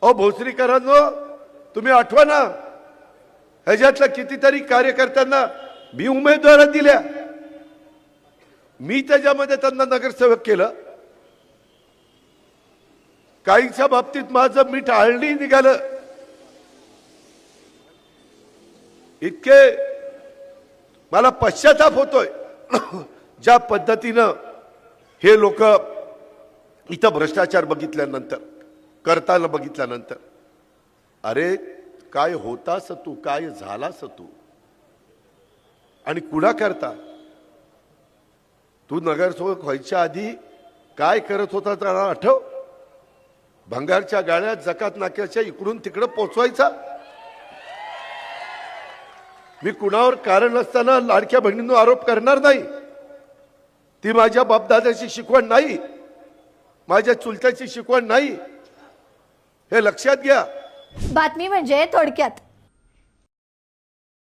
अहो भोसरीकरांनो, तुम्ही आठवा ना, ह्याच्यातल्या कितीतरी कार्यकर्त्यांना मी उमेदवारी दिल्या, मी त्याच्यामध्ये त्यांना नगरसेवक केलं. काहींच्या बाबतीत माझं मीठ आळणी निघालं. इतके मला पश्चाताप होतोय ज्या पद्धतीनं हे लोक इथं भ्रष्टाचार बघितल्यानंतर, करताना बघितल्यानंतर. अरे काय होतास तू, काय झालास तू, आणि कुणा करता तू नगरसेवक व्हायच्या आधी काय करत होता त्याला आठव? भंगारच्या गाड्या जकात नाक्याच्या इकडून तिकडं पोचवायचा. मी कुणावर कारण नसताना लाडक्या बहिणींनो आरोप करणार नाही. ती माझ्या बापदादाची शिकवण नाही, माझ्या चुलत्याची शिकवण नाही, हे लक्षात घ्या. बातमी म्हणजे थोडक्यात.